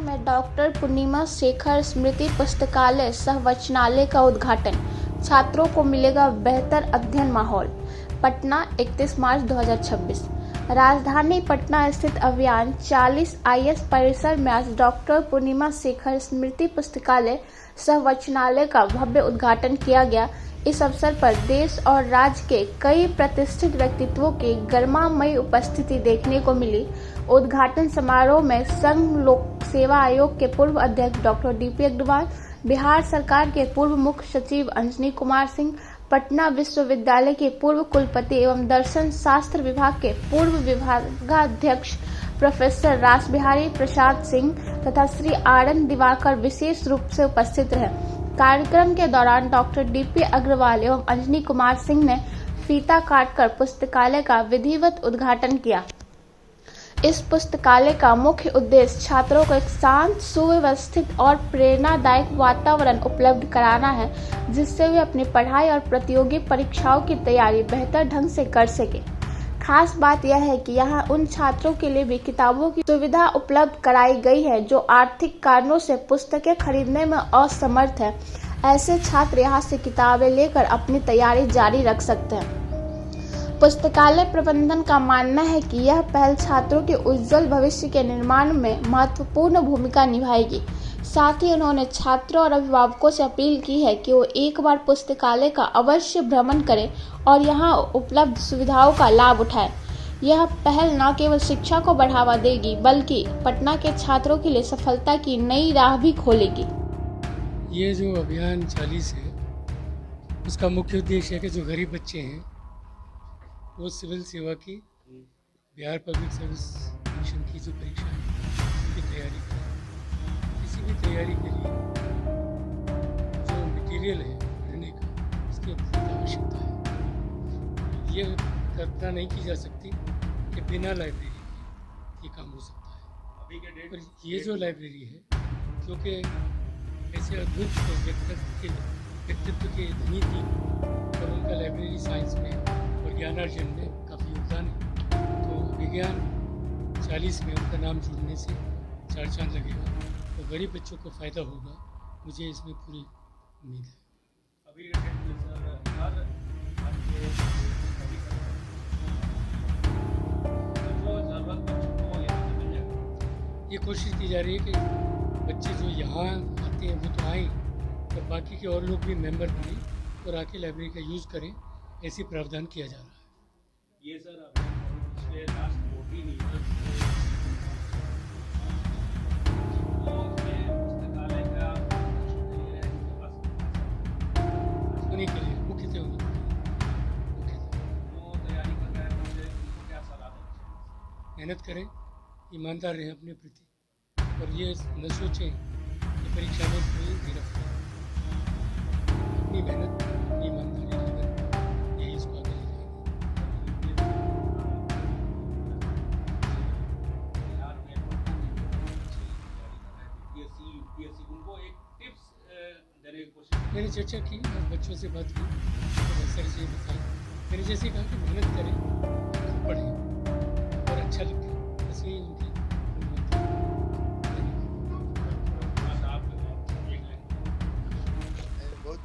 में डॉक्टर पूर्णिमा शेखर स्मृति पुस्तकालय सह वाचनालय का उद्घाटन। छात्रों को मिलेगा बेहतर अध्ययन माहौल। पटना 31 मार्च 2026। राजधानी पटना स्थित अभियान 40 IS परिसर में आज डॉक्टर पूर्णिमा शेखर स्मृति पुस्तकालय सह वाचनालय का भव्य उद्घाटन किया गया। इस अवसर पर देश और राज्य के कई प्रतिष्ठित व्यक्तित्वों की गर्मामयी उपस्थिति देखने को मिली। उद्घाटन समारोह में संघ लोक सेवा आयोग के पूर्व अध्यक्ष डॉक्टर DP अग्रवाल, बिहार सरकार के पूर्व मुख्य सचिव अंजनी कुमार सिंह, पटना विश्वविद्यालय के पूर्व कुलपति एवं दर्शन शास्त्र विभाग के पूर्व विभागाध्यक्ष प्रोफेसर रासबिहारी प्रसाद सिंह तथा श्री आनंद दिवाकर विशेष रूप से उपस्थित रहे। कार्यक्रम के दौरान डॉक्टर DP अग्रवाल एवं अंजनी कुमार सिंह ने फीता काटकर पुस्तकालय का विधिवत उद्घाटन किया। इस पुस्तकालय का मुख्य उद्देश्य छात्रों को एक शांत, सुव्यवस्थित और प्रेरणादायक वातावरण उपलब्ध कराना है, जिससे वे अपनी पढ़ाई और प्रतियोगी परीक्षाओं की तैयारी बेहतर ढंग से कर सके। खास बात यह है कि यहाँ उन छात्रों के लिए भी किताबों की सुविधा उपलब्ध कराई गई है जो आर्थिक कारणों से पुस्तकें खरीदने में असमर्थ हैं। ऐसे छात्र यहाँ से किताबें लेकर अपनी तैयारी जारी रख सकते हैं। पुस्तकालय प्रबंधन का मानना है कि यह पहल छात्रों के उज्जवल भविष्य के निर्माण में महत्वपूर्ण भूमिका निभाएगी। साथ ही उन्होंने छात्रों और अभिभावकों से अपील की है कि वो एक बार पुस्तकालय का अवश्य भ्रमण करें और यहाँ उपलब्ध सुविधाओं का लाभ उठाएं। यह पहल न केवल शिक्षा को बढ़ावा देगी बल्कि पटना के छात्रों के लिए सफलता की नई राह भी खोलेगी। ये जो अभियान 40 है, उसका मुख्य उद्देश्य है कि जो गरीब बच्चे हैं वो सिविल सेवा की, बिहार पब्लिक सर्विस कमीशन की जो परीक्षा है उनकी तैयारी करें। किसी भी तैयारी के लिए जो मटेरियल है पढ़ने का, उसकी बहुत आवश्यकता है। ये कल्पना नहीं की जा सकती कि बिना लाइब्रेरी के ये काम हो सकता है। अभी के डेट पर ये जो लाइब्रेरी है, क्योंकि ऐसे अद्भुत व्यक्तित्व के धनी थी और उनका लाइब्रेरी साइंस में ज्ञानार्जन में काफ़ी योगदान है, तो विज्ञान 40 में उनका नाम जुड़ने से 4 चांद लगेगा तो गरीब बच्चों को फ़ायदा होगा। मुझे इसमें पूरी उम्मीद है। अभी ये कोशिश की जा रही है कि बच्चे जो यहाँ आते हैं वो तो आएँ, तो बाकी के और लोग भी मेंबर बने और आके लाइब्रेरी का यूज़ करें, ऐसी प्रावधान किया जा रहा है। ये सर पिछले लास्ट 14 ईयर्स पुस्तकालय का उन्हीं के लिए मुख्यतः वो तैयारी कर रहे हैं, तो उनको क्या सलाह दें? मेहनत करें, ईमानदार रहें अपने प्रति और ये न सोचें कि परीक्षा में कोई गिरफ्त है। अपनी मेहनत, अपनी ईमानदारी लेकर यही इसको आगे ले जाएंगे। उनको एक टिप्स देने की कोशिश। मैंने चर्चा की और बच्चों से बात की, तो बहुत सारी चीज़ें बताई। मैंने जैसे कहा कि मेहनत करें, खूब पढ़ें और अच्छा लिखें, बस यही उनकी बहुत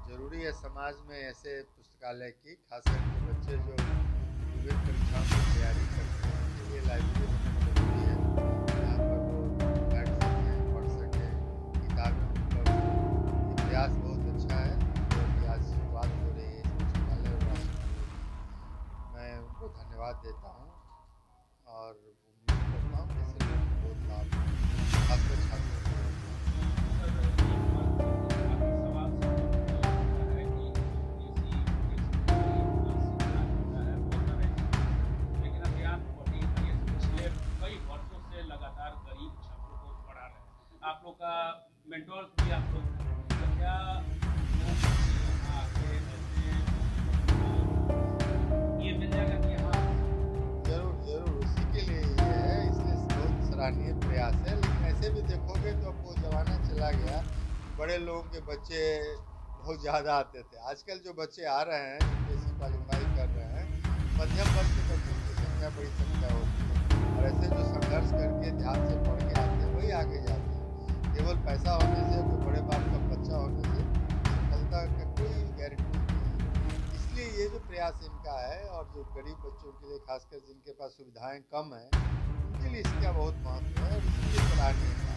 ज़रूरी है समाज में ऐसे पुस्तकालय की, खासकर के बच्चे जो विभिन्न परीक्षाओं की तैयारी करते हैं, उनके लिए लाइब्रेरी बहुत ज़रूरी है। यहाँ पर वो बैठ सकें, पढ़ सकें, किताबें उपलब्ध हों। ये प्रयास बहुत अच्छा है जो कि आज शुरुआत हो रही है इस पुस्तकालय और वाचनालय की। मैं उनको धन्यवाद देता हूँ और उम्मीद करता हूँ कि इससे लोगों को बहुत लाभ हो, खासकर छात्रों को। आप लोग का मेंटोर भी आप लोग हैं, तो क्या यहाँ आके ऐसे ये मिल जाएगा कि हाँ जरूर उसी के लिए ये है, इसलिए बहुत सराहनीय प्रयास है। लेकिन ऐसे भी देखोगे तो अब वो ज़माना चला गया, बड़े लोगों के बच्चे बहुत ज़्यादा आते थे। आजकल जो बच्चे आ रहे हैं, यूपीएससी क्वालिफाई कर रहे हैं, मध्यम वर्ग के बच्चों की संख्या बड़ी संख्या होती है और ऐसे जो संघर्ष करके ध्यान से पढ़ के आते हैं पैसा होने से, कोई बड़े बाप का बच्चा होने से सफलता का कोई गारंटी नहीं है। इसलिए ये जो प्रयास इनका है, और जो गरीब बच्चों के लिए, खासकर जिनके पास सुविधाएं कम हैं, उनके लिए इसका बहुत महत्व है और इसलिए सराहनीय है।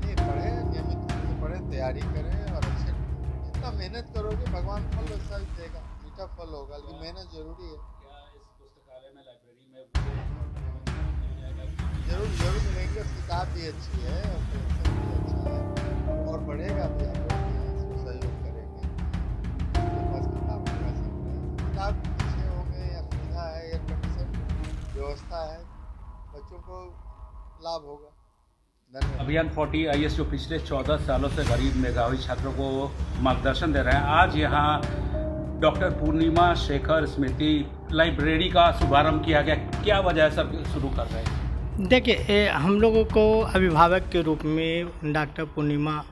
नहीं, पढ़ें, नियमित रूप से पढ़ें, तैयारी करें और अच्छे, जितना मेहनत करोगे भगवान फल वैसा ही देगा, मीठा फल होगा, लेकिन मेहनत जरूरी है। क्या इस पुस्तकालय में, लाइब्रेरी में जरूर मिलेंगे। किताब भी अच्छी है और कलेक्शन भी अच्छा है और बढ़ेगा भी। आप लोग इसको सहयोग करेंगे, आपके पास किताब का किताब अच्छे होंगे या सुविधा है, एयर कंडीशन व्यवस्था है, बच्चों को लाभ होगा। धन्यवाद। अभियान 40IS जो पिछले 14 सालों से गरीब मेधावी छात्रों को मार्गदर्शन दे रहे हैं, आज यहाँ डॉक्टर पूर्णिमा शेखर स्मृति लाइब्रेरी का शुभारंभ किया गया। क्या वजह है सर शुरू कर रहे हैं? देखिए, हम लोगों को अभिभावक के रूप में डॉक्टर पूर्णिमा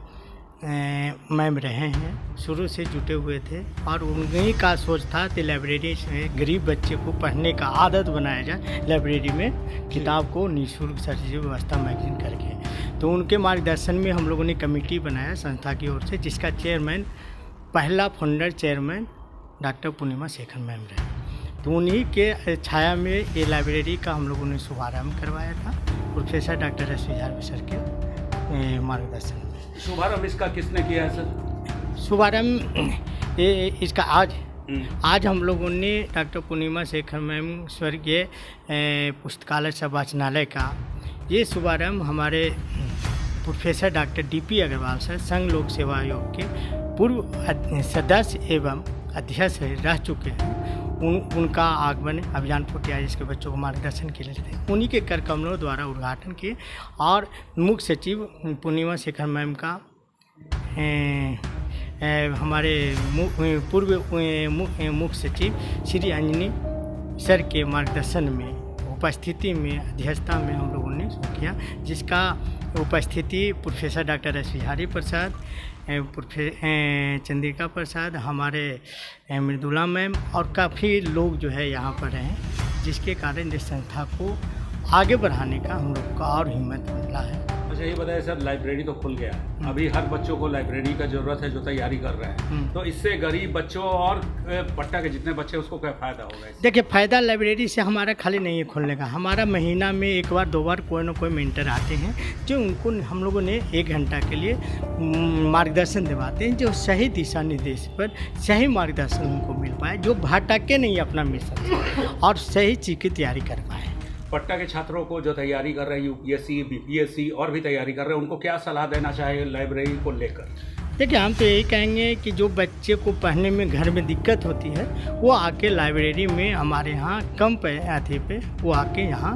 मैम रहे हैं, शुरू से जुटे हुए थे और उन्हीं का सोच था कि लाइब्रेरी से गरीब बच्चे को पढ़ने का आदत बनाया जाए, लाइब्रेरी में किताब को निःशुल्क सर्ची व्यवस्था मैगजीन करके। तो उनके मार्गदर्शन में हम लोगों ने कमेटी बनाया संस्था की ओर से, जिसका चेयरमैन, पहला फाउंडर चेयरमैन डॉक्टर पूर्णिमा शेखर मैम रहे। तो उन्हीं के छाया में ये लाइब्रेरी का हम लोगों ने शुभारम्भ करवाया था, प्रोफेसर डॉक्टर एस विहार सर के मार्गदर्शन में। शुभारंभ इसका किसने किया है सर? शुभारम्भ इसका आज हम लोगों ने डॉक्टर पूर्णिमा शेखर मैम स्वर्गीय पुस्तकालय सह वाचनालय का ये शुभारम्भ हमारे professor doctor DP Agrawal sir, संघ लोक सेवा आयोग के पूर्व सदस्य एवं अध्यक्ष रह चुके हैं। उनका आगमन अभियान 40IS के बच्चों को मार्गदर्शन के लिए थे। उन्हीं के कर कमलों द्वारा उद्घाटन किए और मुख्य सचिव पूर्णिमा शेखर मैम का हमारे पूर्व मुख्य सचिव श्री अंजनी सर के मार्गदर्शन में, उपस्थिति में, अध्यक्षता में हम लोगों ने किया, जिसका उपस्थिति professor doctor S Bihari Prasad, Chandrika Prasad, हमारे मृदुला मैम और काफ़ी लोग जो है यहाँ पर हैं, जिसके कारण इस संस्था को आगे बढ़ाने का हम लोग को और हिम्मत मिला है। अच्छा, ये बताइए सर, लाइब्रेरी तो खुल गया, अभी हर बच्चों को लाइब्रेरी का ज़रूरत है जो तैयारी कर रहे हैं, तो इससे गरीब बच्चों और पट्टा के जितने बच्चे उसको क्या फ़ायदा होगा? देखिए, फ़ायदा लाइब्रेरी से हमारा खाली नहीं है खोलने का, हमारा महीना में एक बार 2 बार कोई ना कोई मेंटर आते हैं जो उनको हम लोगों ने 1 घंटा के लिए मार्गदर्शन दिवाते हैं, जो सही दिशा निर्देश पर सही मार्गदर्शन उनको मिल पाए, जो भटके नहीं अपना मिशन और सही चीज़ की तैयारी कर पाए। पट्टा के छात्रों को जो तैयारी कर रहे हैं, UPSC, BPSC और भी तैयारी कर रहे हैं, उनको क्या सलाह देना चाहिए लाइब्रेरी को लेकर? देखिए, हम तो यही कहेंगे कि जो बच्चे को पढ़ने में घर में दिक्कत होती है, वो आके लाइब्रेरी में हमारे यहाँ कम पैसे पे वो आके यहाँ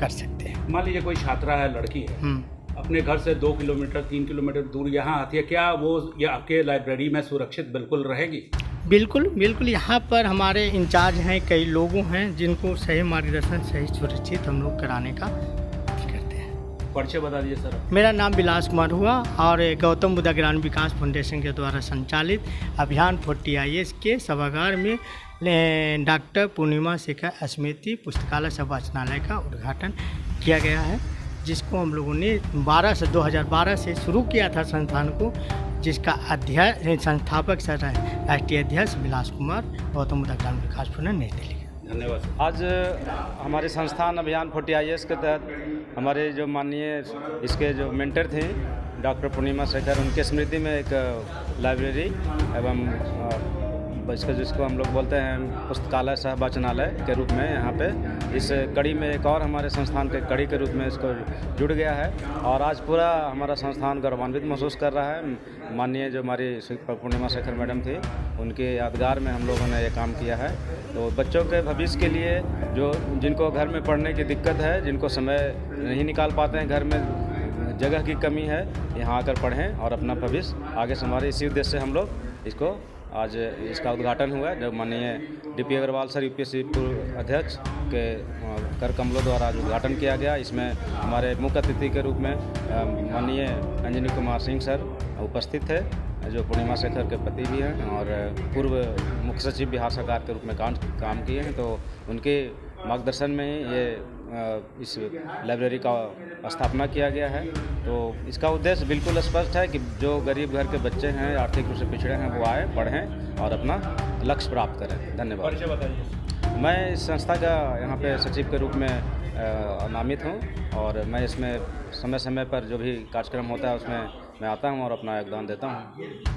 कर सकते हैं। मान लीजिए कोई छात्रा है, लड़की है, अपने घर से 2 किलोमीटर 3 किलोमीटर दूर यहाँ आती है, क्या वो या आपके लाइब्रेरी में सुरक्षित बिल्कुल रहेगी? बिल्कुल यहाँ पर हमारे इंचार्ज हैं, कई लोगों हैं जिनको सही मार्गदर्शन, सही सुरक्षित हम लोग कराने का करते हैं। परिचय बता दीजिए सर। मेरा नाम विलास कुमार हुआ और गौतम बुद्ध ग्रामीण विकास फाउंडेशन के द्वारा संचालित अभियान 40IS के सभागार में डॉक्टर पूर्णिमा शेखर स्मृति पुस्तकालय सह वाचनालय का उद्घाटन किया गया है, जिसको हम लोगों ने 2012 से शुरू किया था संस्थान को, जिसका अध्यक्ष संस्थापक सर राष्ट्रीय अध्यक्ष विलास कुमार, गौतम बुद्ध ग्रामीण विकास फाउंडेशन, नई दिल्ली। धन्यवाद सर। आज हमारे संस्थान अभियान 40IS के तहत हमारे जो माननीय इसके जो मेंटर थे डॉक्टर पूर्णिमा शेखर, उनके स्मृति में एक लाइब्रेरी एवं इसका जिसको हम लोग बोलते हैं पुस्तकालय सह वाचनालय के रूप में यहाँ पे इस कड़ी में एक और हमारे संस्थान के कड़ी के रूप में इसको जुड़ गया है और आज पूरा हमारा संस्थान गौरवान्वित महसूस कर रहा है। माननीय जो हमारी पूर्णिमा शेखर मैडम थी, उनके यादगार में हम लोगों ने ये काम किया है। तो बच्चों के भविष्य के लिए जो जिनको घर में पढ़ने की दिक्कत है, जिनको समय नहीं निकाल पाते हैं, घर में जगह की कमी है, यहाँ आकर पढ़ें और अपना भविष्य आगे संवारें। इसी उद्देश्य से हम लोग इसको आज इसका उद्घाटन हुआ है, जब माननीय DP अग्रवाल सर UPSC पूर्व अध्यक्ष के कर कमलों द्वारा उद्घाटन किया गया। इसमें हमारे मुख्य अतिथि के रूप में माननीय अंजनी कुमार सिंह सर उपस्थित थे, जो पूर्णिमा शेखर के पति भी हैं और पूर्व मुख्य सचिव बिहार सरकार के रूप में काम किए हैं। तो उनके मार्गदर्शन में ही ये इस लाइब्रेरी का स्थापना किया गया है। तो इसका उद्देश्य बिल्कुल स्पष्ट है कि जो गरीब घर के बच्चे हैं, आर्थिक रूप से पिछड़े हैं, वो आए, पढ़ें और अपना लक्ष्य प्राप्त करें। धन्यवाद। परिचय बताइए। मैं इस संस्था का यहाँ पे सचिव के रूप में नामित हूँ और मैं इसमें समय समय पर जो भी कार्यक्रम होता है उसमें मैं आता हूँ और अपना योगदान देता हूँ।